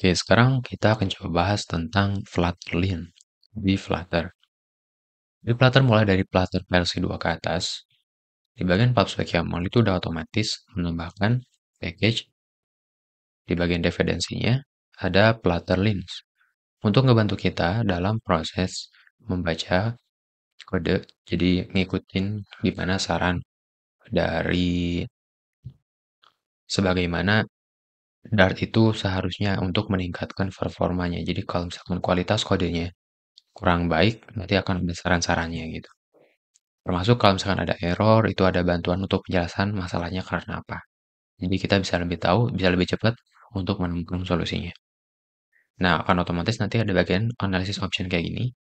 Oke, sekarang kita akan coba bahas tentang Flutterlin di Flutter. Di Flutter mulai dari Flutter versi 2 ke atas, di bagian PubSpec YAML itu udah otomatis menambahkan package di bagian dependensinya ada Flutterlins untuk ngebantu kita dalam proses membaca kode, jadi ngikutin gimana saran dari sebagaimana Dart itu seharusnya untuk meningkatkan performanya. Jadi kalau misalkan kualitas kodenya kurang baik, nanti akan ada saran-sarannya gitu. Termasuk kalau misalkan ada error, itu ada bantuan untuk penjelasan masalahnya karena apa. Jadi kita bisa lebih tahu, bisa lebih cepat untuk menemukan solusinya. Nah, akan otomatis nanti ada bagian analisis option kayak gini,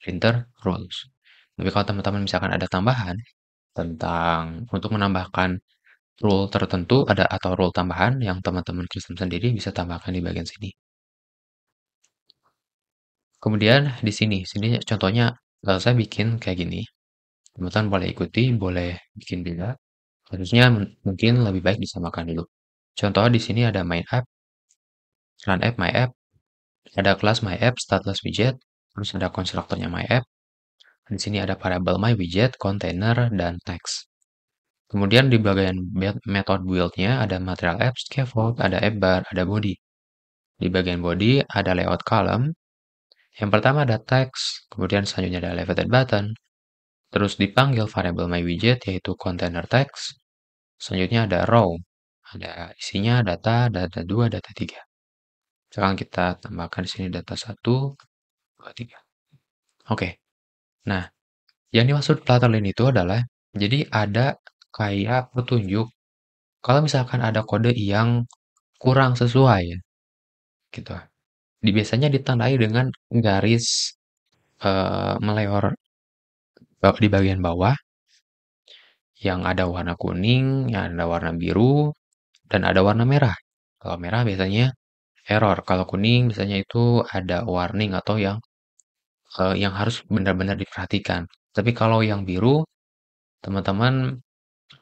printer rules. Tapi kalau teman-teman misalkan ada tambahan tentang untuk menambahkan rule tertentu ada atau rule tambahan yang teman-teman custom sendiri bisa tambahkan di bagian sini. Kemudian di sini contohnya saya bikin kayak gini. Teman-teman boleh ikuti, boleh bikin beda. Harusnya mungkin lebih baik disamakan dulu. Contoh di sini ada main app, run app, my app, ada kelas my app, stateless widget, terus ada konstruktornya my app. Di sini ada variable my widget, container, dan text. Kemudian di bagian method build-nya ada material app, scaffold, ada app bar, ada body. Di bagian body ada layout column. Yang pertama ada text, kemudian selanjutnya ada elevated button, terus dipanggil variable my widget yaitu container text. Selanjutnya ada row, ada isinya data, data 2, data 3. Sekarang kita tambahkan di sini data 1, 2, 3. Oke. Nah, yang dimaksud Flutterlin itu adalah jadi ada kayak petunjuk kalau misalkan ada kode yang kurang sesuai gitu. Biasanya ditandai dengan garis meleor di bagian bawah yang ada warna kuning, yang ada warna biru, dan ada warna merah. Kalau merah biasanya error. Kalau kuning biasanya itu ada warning atau yang harus benar-benar diperhatikan. Tapi kalau yang biru, teman-teman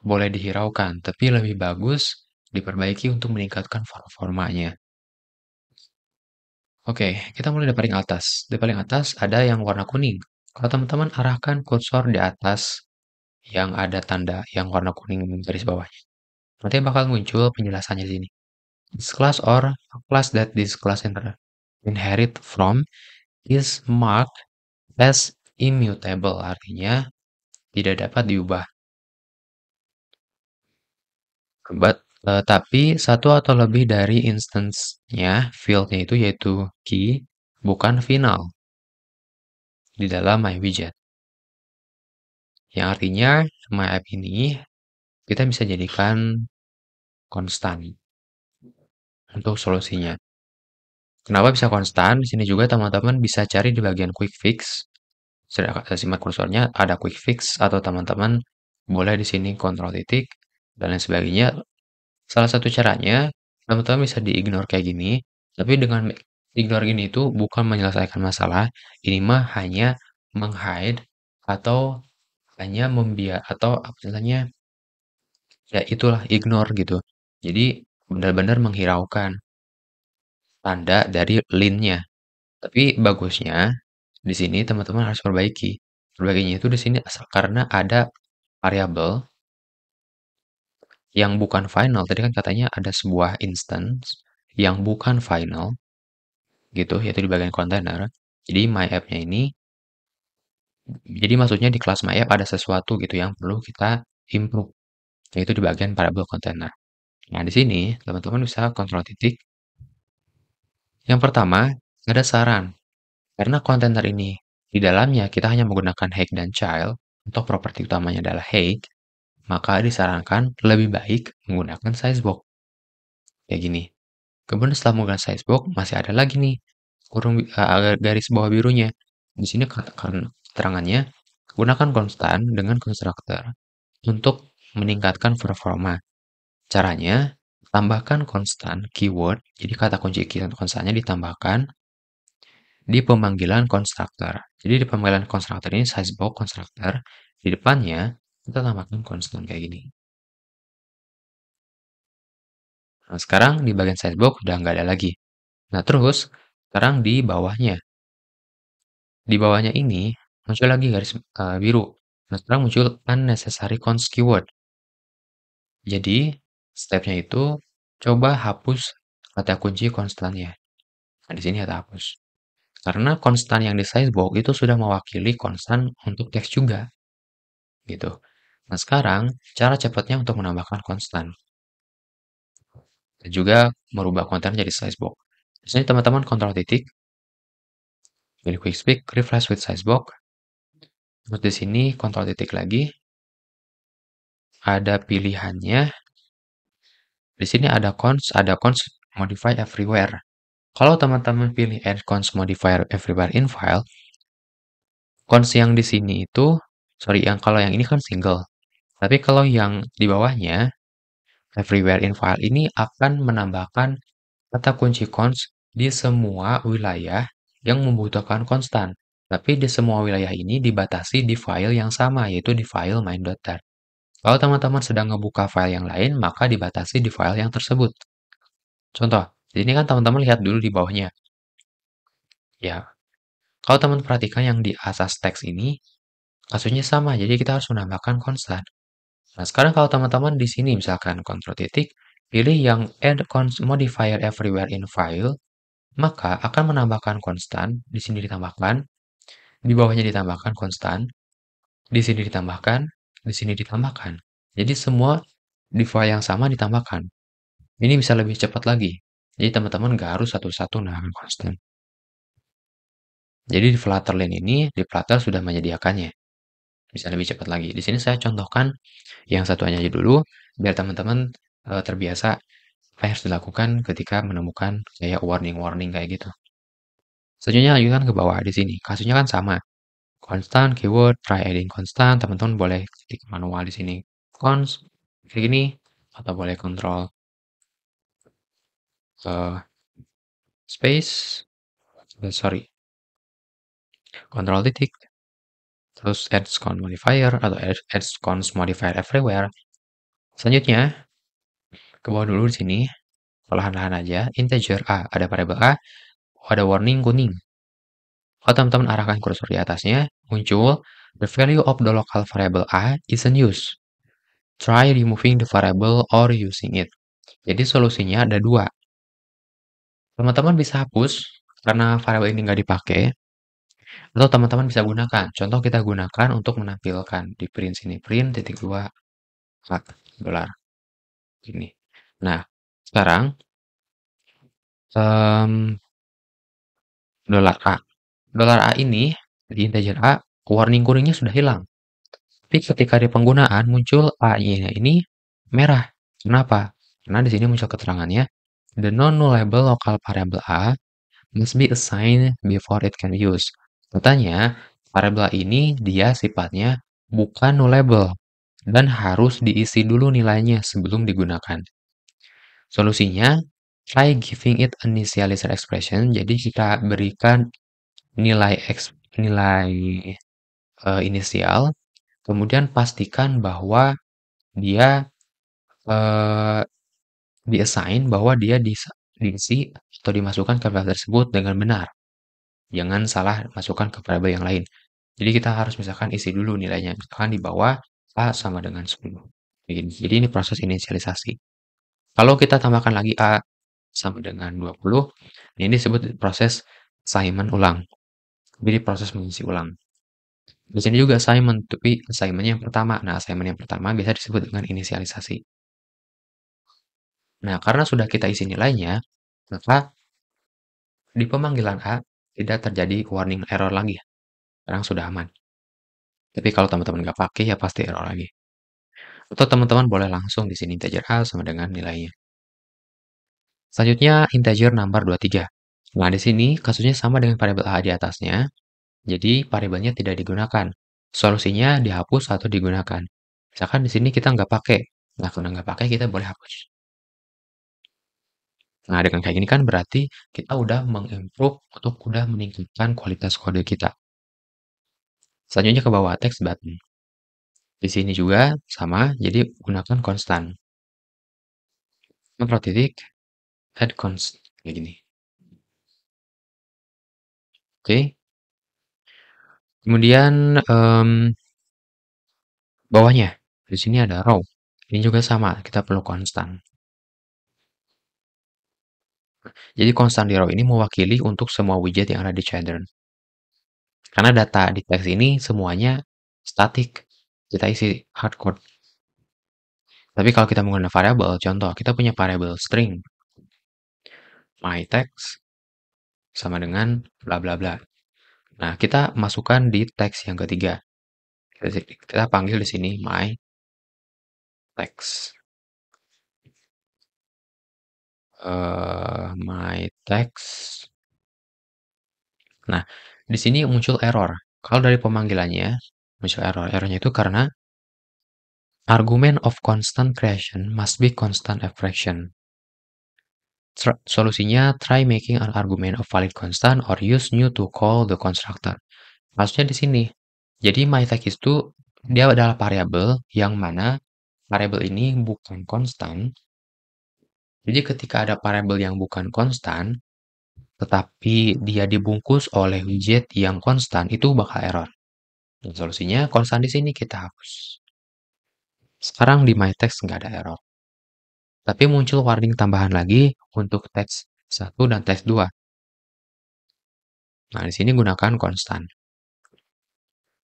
boleh dihiraukan, tapi lebih bagus diperbaiki untuk meningkatkan performanya. Oke, kita mulai dari paling atas. Di paling atas ada yang warna kuning. Kalau teman-teman arahkan kursor di atas yang ada tanda yang warna kuning garis bawahnya, nanti bakal muncul penjelasannya di sini. This class or class that this class inherit from is marked as immutable, artinya tidak dapat diubah. Tapi satu atau lebih dari instance-nya, field-nya itu yaitu key, bukan final di dalam my widget. Yang artinya my app ini kita bisa jadikan konstan untuk solusinya. Kenapa bisa konstan? Di sini juga teman-teman bisa cari di bagian quick fix. Saya simak kursornya ada quick fix atau teman-teman boleh di sini kontrol titik dan lain sebagainya. Salah satu caranya teman-teman bisa di-ignore kayak gini, tapi dengan ignore gini itu bukan menyelesaikan masalah, ini mah hanya meng-hide atau hanya atau apa istilahnya ya itulah ignore gitu. Jadi benar-benar menghiraukan tanda dari lin-nya. Tapi bagusnya di sini teman-teman harus perbaiki. Perbaikinya itu di sini asal karena ada variabel yang bukan final. Tadi kan katanya ada sebuah instance yang bukan final gitu, yaitu di bagian kontainer. Jadi my app-nya ini jadi maksudnya di kelas my app ada sesuatu gitu yang perlu kita improve, yaitu di bagian variable container. Nah, di sini teman-teman bisa kontrol titik. Yang pertama, ada saran. Karena kontainer ini di dalamnya kita hanya menggunakan height dan child, untuk properti utamanya adalah height, maka disarankan lebih baik menggunakan sizebox. Kayak gini. Kemudian setelah menggunakan sizebox, masih ada lagi nih garis bawah birunya. Di sini katakan keterangannya, gunakan konstan dengan konstruktor untuk meningkatkan performa. Caranya, tambahkan konstan keyword, jadi kata kunci konstannya ditambahkan di pemanggilan konstruktor. Jadi di pemanggilan konstruktor ini sizebox konstruktor, di depannya kita tambahkan konstan kayak gini. Nah, sekarang di bagian sizebox udah nggak ada lagi. Nah, terus sekarang di bawahnya ini muncul lagi garis biru. Nah, sekarang muncul unnecessary const keyword. Jadi, stepnya itu coba hapus kata kunci konstannya. Nah, di sini ada hapus. Karena konstan yang di sizebox itu sudah mewakili konstan untuk teks juga, gitu. Nah, sekarang cara cepatnya untuk menambahkan konstan dan juga merubah konten jadi sizebox. Di sini teman-teman kontrol titik, pilih quick speak, refresh with sizebox. Terus di sini kontrol titik lagi, ada pilihannya. Di sini ada cons modify everywhere. Kalau teman-teman pilih add cons modifier everywhere in file, cons yang di sini itu, sorry, kalau yang ini kan single. Tapi kalau yang di bawahnya, everywhere in file ini akan menambahkan kata kunci cons di semua wilayah yang membutuhkan konstan. Tapi di semua wilayah ini dibatasi di file yang sama, yaitu di file main.tar. Kalau teman-teman sedang ngebuka file yang lain, maka dibatasi di file yang tersebut. Contoh, di sini kan teman-teman lihat dulu di bawahnya. Ya, kalau teman perhatikan yang di atas teks ini, kasusnya sama, jadi kita harus menambahkan konstan. Nah, sekarang kalau teman-teman di sini misalkan kontrol titik, pilih yang add cons modifier everywhere in file, maka akan menambahkan konstan, di sini ditambahkan, di bawahnya ditambahkan konstan, di sini ditambahkan, di sini ditambahkan. Jadi semua di file yang sama ditambahkan. Ini bisa lebih cepat lagi. Jadi teman-teman nggak harus satu-satu menambahkan konstan. Jadi di Flutterland ini, di Flutter sudah menyediakannya. Bisa lebih cepat lagi. Di sini saya contohkan yang satunya aja dulu, biar teman-teman terbiasa apa yang harus dilakukan ketika menemukan kayak warning-warning kayak gitu. Selanjutnya lanjutkan ke bawah di sini. Kasusnya kan sama. Konstan, keyword, try adding konstan. Teman-teman boleh ketik manual di sini. Const, kayak gini. Atau boleh kontrol space, sorry, kontrol titik. Terus add const modifier atau add const modifier everywhere. Selanjutnya, ke bawah dulu di sini. Perlahan-lahan aja. Integer A. Ada variabel A. Ada warning kuning. Kalau teman-teman arahkan kursor di atasnya, muncul the value of the local variable A is unused. Try removing the variable or using it. Jadi solusinya ada dua. Teman-teman bisa hapus karena variabel ini nggak dipakai, atau teman-teman bisa gunakan. Contoh kita gunakan untuk menampilkan di print sini, print titik dua dolar. Ini. Nah, sekarang dolar A. Dolar A ini di integer A, warning kuningnya sudah hilang. Tapi ketika di penggunaan muncul A-nya ini merah. Kenapa? Karena di sini muncul keterangannya, the non-nullable local variable A must be assigned before it can be used. Katanya, variabel A ini dia sifatnya bukan nullable dan harus diisi dulu nilainya sebelum digunakan. Solusinya, try giving it initializer expression. Jadi kita berikan nilai inisial, kemudian pastikan bahwa dia di-assign bahwa dia diisi atau dimasukkan ke variabel tersebut dengan benar. Jangan salah masukkan ke variabel yang lain. Jadi kita harus misalkan isi dulu nilainya. Misalkan di bawah A sama dengan 10. Jadi ini proses inisialisasi. Kalau kita tambahkan lagi A sama dengan 20, ini disebut proses assignment ulang. Jadi proses mengisi ulang. Di sini juga assignment, tapi assignment yang pertama. Nah, assignment yang pertama biasa disebut dengan inisialisasi. Nah, karena sudah kita isi nilainya, maka di pemanggilan A tidak terjadi warning error lagi. Sekarang sudah aman. Tapi kalau teman-teman nggak pakai, ya pasti error lagi. Atau teman-teman boleh langsung di sini integer A sama dengan nilainya. Selanjutnya integer number 23. Nah, di sini kasusnya sama dengan variabel A di atasnya. Jadi variabelnya tidak digunakan. Solusinya dihapus atau digunakan. Misalkan di sini kita nggak pakai. Nah, karena nggak pakai kita boleh hapus. Nah, dengan kayak gini kan berarti kita udah mengimprove untuk udah meningkatkan kualitas kode kita. Selanjutnya ke bawah text button. Di sini juga sama, jadi gunakan konstan. Kontrol titik, add const, kayak gini. Oke. Kemudian, bawahnya, di sini ada row. Ini juga sama, kita perlu konstan. Jadi konstan di row ini mewakili untuk semua widget yang ada di Chadron. Karena data di teks ini semuanya statik. Kita isi hardcode. Tapi kalau kita menggunakan variabel, contoh, kita punya variabel string. My text sama dengan bla bla bla. Nah, kita masukkan di teks yang ketiga. Kita panggil di sini my text. My text. Nah, di sini muncul error. Kalau dari pemanggilannya, muncul error. Errornya itu karena argument of constant creation must be constant abstraction. Solusinya, try making an argument of valid constant or use new to call the constructor. Maksudnya di sini. Jadi myText itu dia adalah variabel yang mana variabel ini bukan konstan. Jadi ketika ada variabel yang bukan konstan, tetapi dia dibungkus oleh widget yang konstan, itu bakal error. Dan solusinya konstan di sini kita hapus. Sekarang di myText nggak ada error. Tapi muncul warning tambahan lagi untuk teks 1 dan teks 2. Nah, di sini gunakan konstan.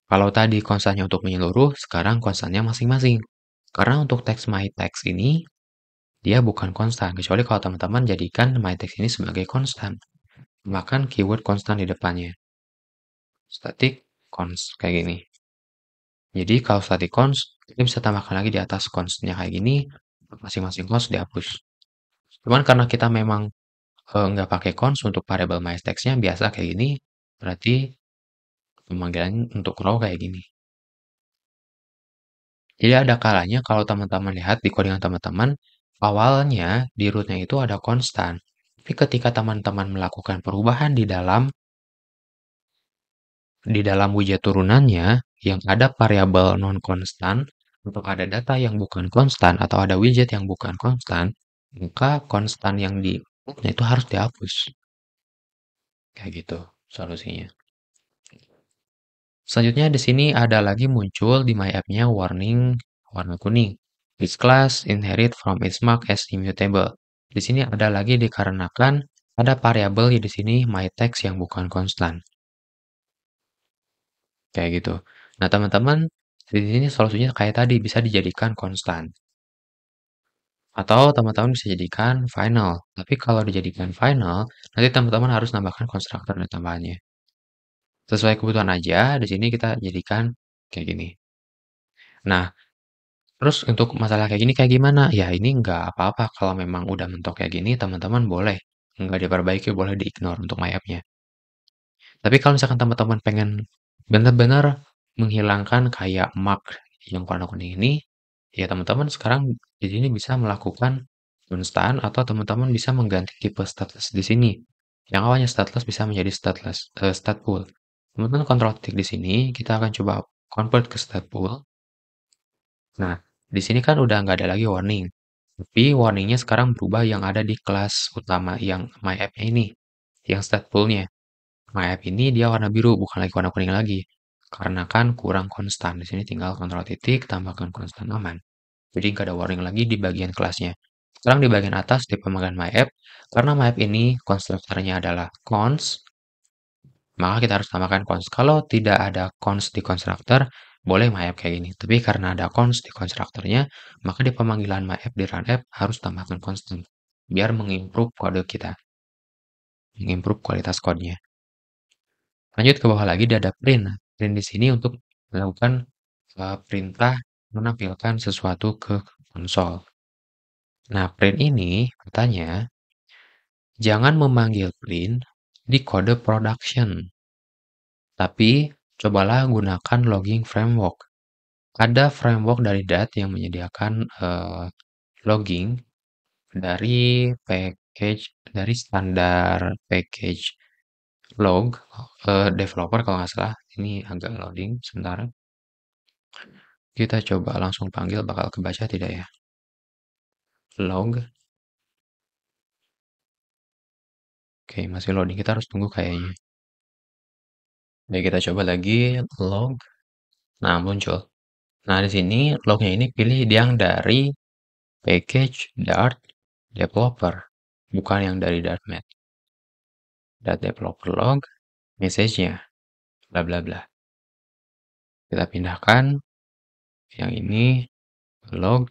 Kalau tadi konstannya untuk menyeluruh, sekarang konstannya masing-masing. Karena untuk teks myText ini, dia bukan konstan. Kecuali kalau teman-teman jadikan myText ini sebagai konstan. Makan keyword konstan di depannya. Static const, kayak gini. Jadi kalau static const, kita bisa tambahkan lagi di atas constnya kayak gini, masing-masing const dihapus. Cuman karena kita memang nggak pakai const untuk variable myText-nya biasa kayak gini, berarti pemanggilan untuk row kayak gini. Jadi ada kalanya kalau teman-teman lihat di codingan teman-teman, awalnya di rootnya itu ada konstan. Tapi ketika teman-teman melakukan perubahan di dalam widget turunannya yang ada variabel non konstan, untuk ada data yang bukan konstan atau ada widget yang bukan konstan, maka konstan yang di rootnya itu harus dihapus. Kayak gitu solusinya. Selanjutnya di sini ada lagi muncul di my app-nya warning warna kuning. This class inherit from its mark as immutable. Di sini ada lagi dikarenakan ada variabel di sini my text yang bukan konstan. Kayak gitu. Nah, teman-teman, di sini solusinya kayak tadi bisa dijadikan konstan. Atau teman-teman bisa jadikan final. Tapi kalau dijadikan final, nanti teman-teman harus nambahkan konstruktor dan tambahannya. Sesuai kebutuhan aja, di sini kita jadikan kayak gini. Nah, terus untuk masalah kayak gini kayak gimana? Ya ini nggak apa-apa kalau memang udah mentok kayak gini, teman-teman boleh. Nggak diperbaiki, boleh di-ignore untuk my app-nya. Tapi kalau misalkan teman-teman pengen benar-benar menghilangkan kayak mark yang warna kuning ini, ya teman-teman sekarang di sini bisa melakukan konstan atau teman-teman bisa mengganti tipe stateless di sini. Yang awalnya stateless bisa menjadi stateful. Teman-teman kontrol titik di sini, kita akan coba convert ke stateful. Nah, di sini kan udah nggak ada lagi warning. Tapi warningnya sekarang berubah yang ada di kelas utama yang my app-nya ini, yang stateful-nya. My app ini dia warna biru, bukan lagi warna kuning lagi. Karena kan kurang konstan. Di sini tinggal kontrol titik, tambahkan konstan aman. Jadi nggak ada warning lagi di bagian kelasnya. Sekarang di bagian atas di pemanggilan my app, karena my app ini konstruktornya adalah cons, maka kita harus tambahkan cons. Kalau tidak ada cons di konstruktor, boleh my app kayak gini. Tapi karena ada cons di konstruktornya, maka di pemanggilan my app di run app harus tambahkan constant. Biar mengimprove kode kita. Mengimprove kualitas kodenya. Lanjut ke bawah lagi dia ada print. Print di sini untuk melakukan perintah menampilkan sesuatu ke konsol. Nah, print ini katanya jangan memanggil print di kode production. Tapi cobalah gunakan logging framework. Ada framework dari DAT yang menyediakan logging dari package dari standar package log developer kalau nggak salah. Ini agak loading sebentar. Kita coba langsung panggil, bakal kebaca tidak ya? Log. Oke, masih loading. Kita harus tunggu kayaknya. Oke, kita coba lagi log. Nah, muncul. Nah, di sini lognya ini pilih yang dari package Dart developer, bukan yang dari Dartmat. Dart developer log, message-nya, bla bla bla. Kita pindahkan yang ini log.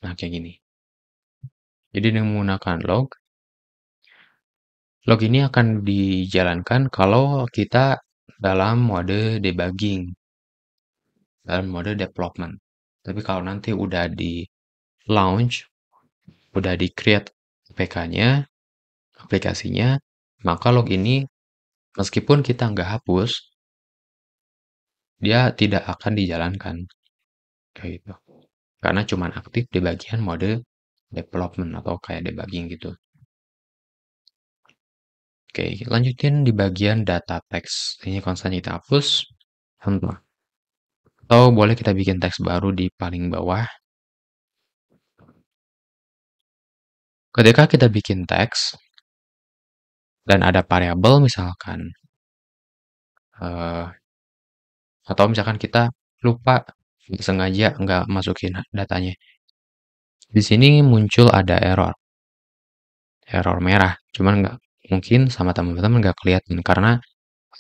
Nah, kayak gini. Jadi dengan menggunakan log ini akan dijalankan kalau kita dalam mode debugging, dalam mode development. Tapi kalau nanti udah di launch, udah di create APK-nya, aplikasinya, maka log ini meskipun kita nggak hapus, dia tidak akan dijalankan. Kayak gitu. Karena cuma aktif di bagian mode development atau kayak debugging gitu. Oke, lanjutin di bagian data text. Ini konstan kita hapus. Atau boleh kita bikin teks baru di paling bawah. Ketika kita bikin teks, dan ada variabel misalkan, eh, atau misalkan kita lupa sengaja nggak masukin datanya. Di sini muncul ada error merah. Cuman nggak mungkin sama teman-teman nggak kelihatan karena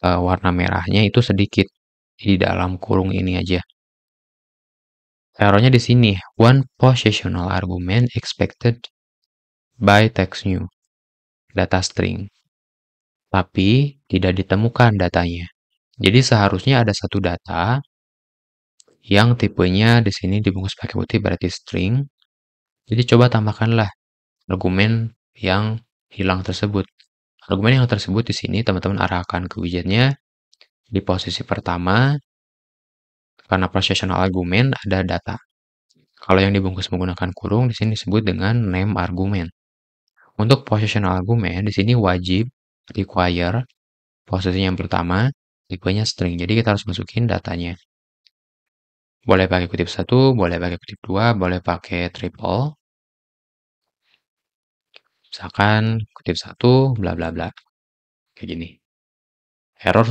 warna merahnya itu sedikit di dalam kurung ini aja. Errornya di sini, one positional argument expected by text new, data string. Tapi tidak ditemukan datanya. Jadi seharusnya ada satu data yang tipenya di sini dibungkus pakai putih berarti string. Jadi coba tambahkanlah argumen yang hilang tersebut. Argumen yang tersebut di sini teman-teman arahkan ke widgetnya di posisi pertama karena positional argumen ada data. Kalau yang dibungkus menggunakan kurung di sini disebut dengan name argument. Untuk positional argument di sini wajib require posisi yang pertama tipenya string. Jadi kita harus masukin datanya. Boleh pakai kutip 1, boleh pakai kutip 2, boleh pakai triple. Misalkan kutip 1, bla bla bla. Kayak gini. Error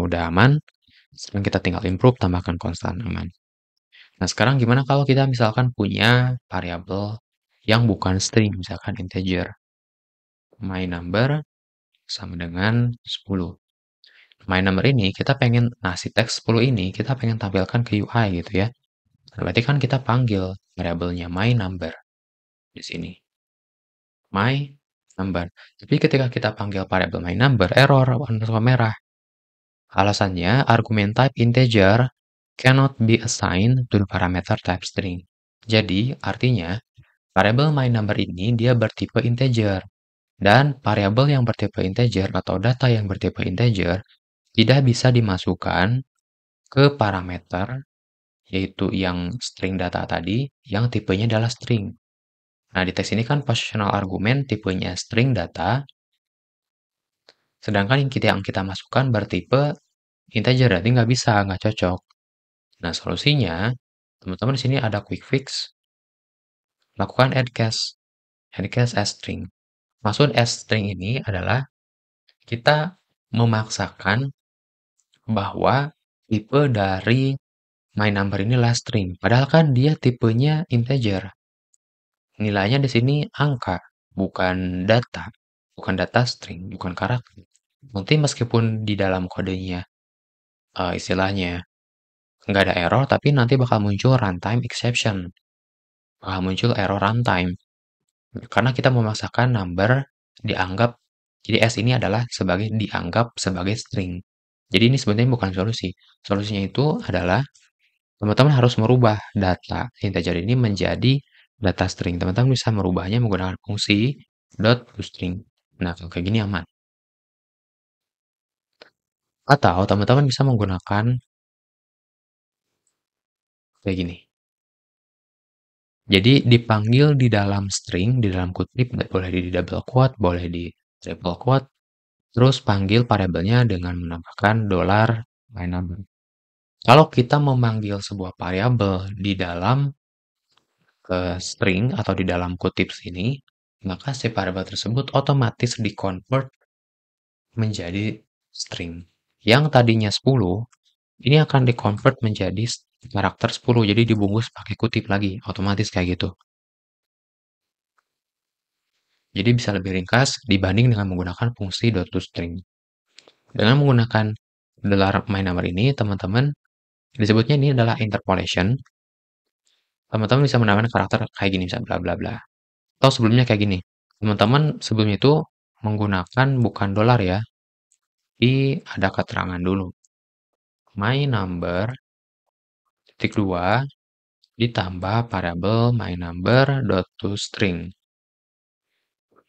udah aman. Sekarang kita tinggal improve, tambahkan konstan aman. Nah, sekarang gimana kalau kita misalkan punya variabel yang bukan string, misalkan integer. My number sama dengan 10. My number ini kita pengen ngasih teks 10 ini, kita pengen tampilkan ke UI gitu ya. Nah, berarti kan kita panggil variabelnya my number di sini. My number. Tapi ketika kita panggil variabel my number, error underscore merah. Alasannya, argumen type integer cannot be assigned to the parameter type string. Jadi, artinya, variabel my number ini dia bertipe integer. Dan variabel yang bertipe integer atau data yang bertipe integer tidak bisa dimasukkan ke parameter, yaitu yang string data tadi, yang tipenya adalah string. Nah, di teks ini kan positional argument tipenya string data, sedangkan yang kita masukkan bertipe integer, berarti nggak bisa, nggak cocok. Nah, solusinya, teman-teman di sini ada quick fix, lakukan add case as string. Maksud as string ini adalah kita memaksakan bahwa tipe dari my number ini adalah string, padahal kan dia tipenya integer. Nilainya di sini angka, bukan data string, bukan karakter. Nanti meskipun di dalam kodenya istilahnya nggak ada error, tapi nanti bakal muncul runtime exception. Bakal muncul error runtime. Karena kita memaksakan number dianggap, jadi S ini adalah dianggap sebagai string. Jadi ini sebenarnya bukan solusi. Solusinya itu adalah teman-teman harus merubah data integer ini menjadi data string. Teman-teman bisa merubahnya menggunakan fungsi dot toString. Nah, kalau kayak gini aman. Atau teman-teman bisa menggunakan kayak gini. Jadi dipanggil di dalam string, di dalam kutip, boleh di double quote, boleh di triple quote, terus panggil variabelnya dengan menambahkan $my number. Kalau kita memanggil sebuah variabel di dalam string atau di dalam kutip sini, maka si variabel tersebut otomatis di-convert menjadi string. Yang tadinya 10, ini akan di-convert menjadi karakter 10, jadi dibungkus pakai kutip lagi, otomatis kayak gitu. Jadi bisa lebih ringkas dibanding dengan menggunakan fungsi .toString. Dengan menggunakan $myNumber ini, teman-teman, disebutnya ini adalah interpolation. Teman-teman bisa menambahkan karakter kayak gini, misalnya bla bla bla. Atau sebelumnya kayak gini. Teman-teman sebelumnya itu menggunakan bukan dolar ya, tapi ada keterangan dulu. My number titik 2 ditambah variabel my number dot toString.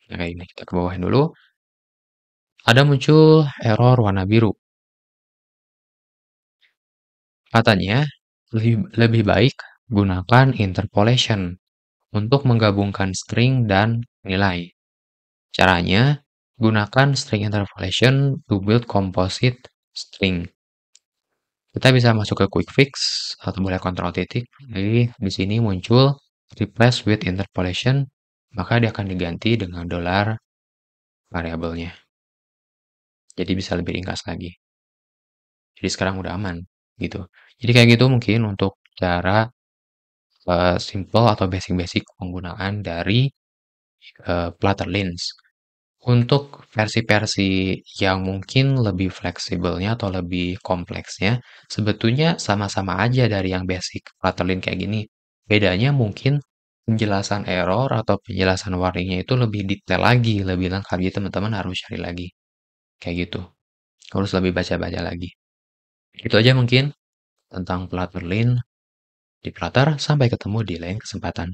Nah, kayak ini kita ke bawahin dulu. Ada muncul error warna biru. Katanya lebih baik gunakan interpolation untuk menggabungkan string dan nilai. Caranya, gunakan string interpolation to build composite string. Kita bisa masuk ke quick fix atau boleh kontrol titik. Jadi di sini muncul replace with interpolation, maka dia akan diganti dengan dolar variabelnya. Jadi bisa lebih ringkas lagi. Jadi sekarang udah aman gitu. Jadi kayak gitu mungkin untuk cara simple atau basic-basic penggunaan dari Flutterlins. Untuk versi-versi yang mungkin lebih fleksibelnya atau lebih kompleksnya, sebetulnya sama-sama aja dari yang basic Flutterlin kayak gini. Bedanya mungkin penjelasan error atau penjelasan warningnya itu lebih detail lagi, lebih lengkap. Jadi teman-teman harus cari lagi. Kayak gitu. Harus lebih baca-baca lagi. Itu aja mungkin tentang Flutterlin di Flutter. Sampai ketemu di lain kesempatan.